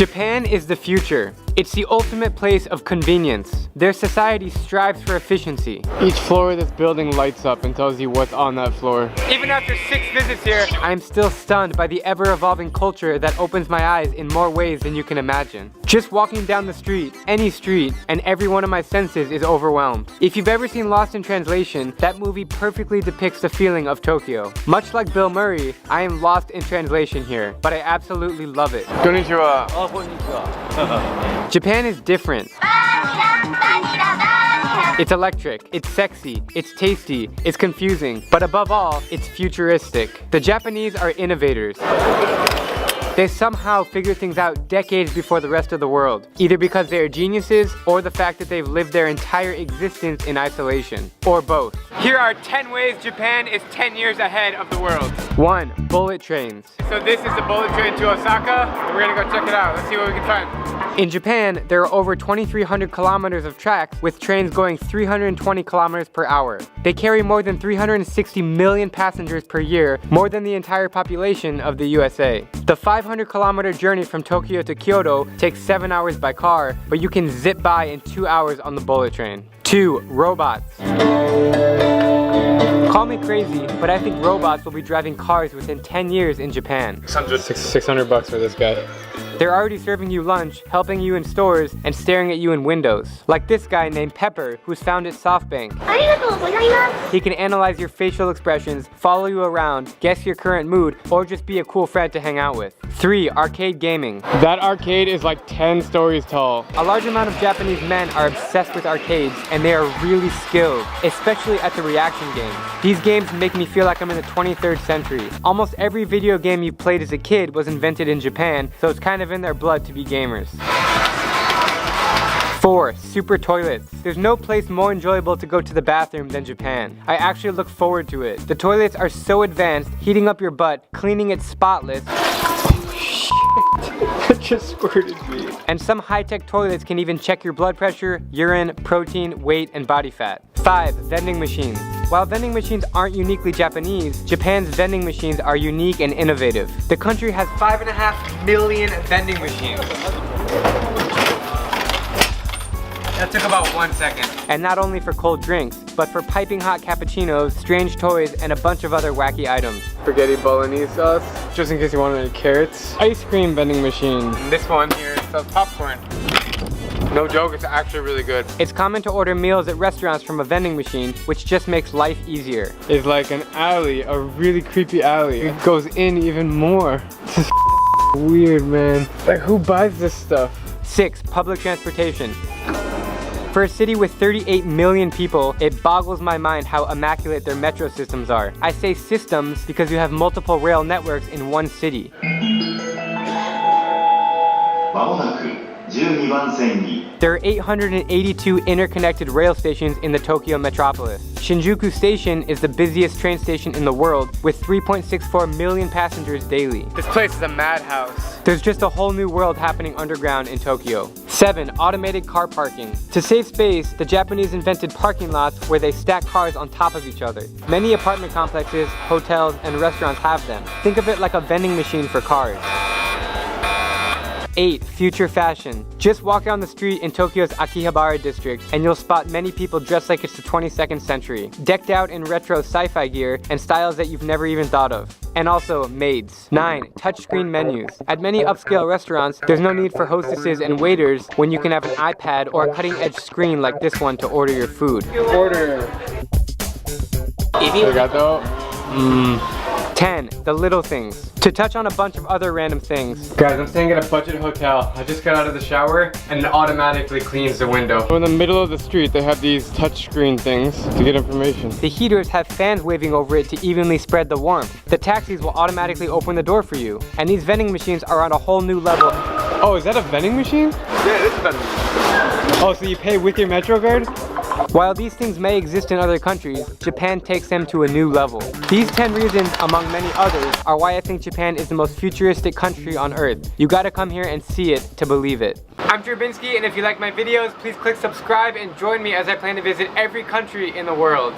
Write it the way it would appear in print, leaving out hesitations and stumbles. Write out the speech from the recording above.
Japan is the future. It's the ultimate place of convenience. Their society strives for efficiency. Each floor of this building lights up and tells you what's on that floor. Even after 6 visits here, I am still stunned by the ever-evolving culture that opens my eyes in more ways than you can imagine. Just walking down the street, any street, and every one of my senses is overwhelmed. If you've ever seen Lost in Translation, that movie perfectly depicts the feeling of Tokyo. Much like Bill Murray, I am lost in translation here, but I absolutely love it. Konnichiwa. Japan is different. It's electric, it's sexy, it's tasty, it's confusing, but above all, it's futuristic. The Japanese are innovators. They somehow figure things out decades before the rest of the world, either because they are geniuses or the fact that they've lived their entire existence in isolation, or both. Here are 10 ways Japan is 10 years ahead of the world. 1. Bullet trains. So this is the bullet train to Osaka, and we're gonna go check it out. Let's see what we can find. In Japan, there are over 2,300 kilometers of tracks with trains going 320 kilometers per hour. They carry more than 360 million passengers per year, more than the entire population of the USA. The 500-kilometer journey from Tokyo to Kyoto takes 7 hours by car, but you can zip by in 2 hours on the bullet train. 2. Robots. Call me crazy, but I think robots will be driving cars within 10 years in Japan. 600 bucks for this guy. They're already serving you lunch, helping you in stores, and staring at you in windows. Like this guy named Pepper, who's found at SoftBank. He can analyze your facial expressions, follow you around, guess your current mood, or just be a cool friend to hang out with. 3. Arcade gaming. That arcade is like 10 stories tall. A large amount of Japanese men are obsessed with arcades, and they are really skilled, especially at the reaction games. These games make me feel like I'm in the 23rd century. Almost every video game you played as a kid was invented in Japan, so it's kind of in their blood to be gamers. 4. Super toilets. There's no place more enjoyable to go to the bathroom than Japan. I actually look forward to it. The toilets are so advanced, heating up your butt, cleaning it spotless. That just squirted me. And some high-tech toilets can even check your blood pressure, urine, protein, weight, and body fat. 5. Vending machines. While vending machines aren't uniquely Japanese, Japan's vending machines are unique and innovative. The country has 5.5 million vending machines. That took about 1 second. And not only for cold drinks, but for piping hot cappuccinos, strange toys, and a bunch of other wacky items. Spaghetti bolognese sauce, just in case you want any carrots. Ice cream vending machine. And this one here sells popcorn. No joke, it's actually really good. It's common to order meals at restaurants from a vending machine, which just makes life easier. It's like an alley, a really creepy alley. It goes in even more. This is weird, man. Like, who buys this stuff? 6. Public transportation. For a city with 38 million people, it boggles my mind how immaculate their metro systems are. I say systems because you have multiple rail networks in one city. There are 882 interconnected rail stations in the Tokyo metropolis. Shinjuku Station is the busiest train station in the world with 3.64 million passengers daily. This place is a madhouse. There's just a whole new world happening underground in Tokyo. 7. Automated car parking. To save space, the Japanese invented parking lots where they stack cars on top of each other. Many apartment complexes, hotels, and restaurants have them. Think of it like a vending machine for cars. 8. Future fashion. Just walk down the street in Tokyo's Akihabara district and you'll spot many people dressed like it's the 22nd century, decked out in retro sci-fi gear and styles that you've never even thought of. And also maids. 9. Touchscreen menus. At many upscale restaurants, there's no need for hostesses and waiters when you can have an iPad or a cutting-edge screen like this one to order your food. Order. Arigato. 10. The little things. To touch on a bunch of other random things. Guys, I'm staying at a budget hotel. I just got out of the shower and it automatically cleans the window. So in the middle of the street, they have these touchscreen things to get information. The heaters have fans waving over it to evenly spread the warmth. The taxis will automatically open the door for you. And these vending machines are on a whole new level. Oh, is that a vending machine? Yeah, it is a vending machine. Oh, so you pay with your Metro card? While these things may exist in other countries, Japan takes them to a new level. These 10 reasons, among many others, are why I think Japan is the most futuristic country on earth. You gotta come here and see it to believe it. I'm Drabinsky, and if you like my videos, please click subscribe and join me as I plan to visit every country in the world.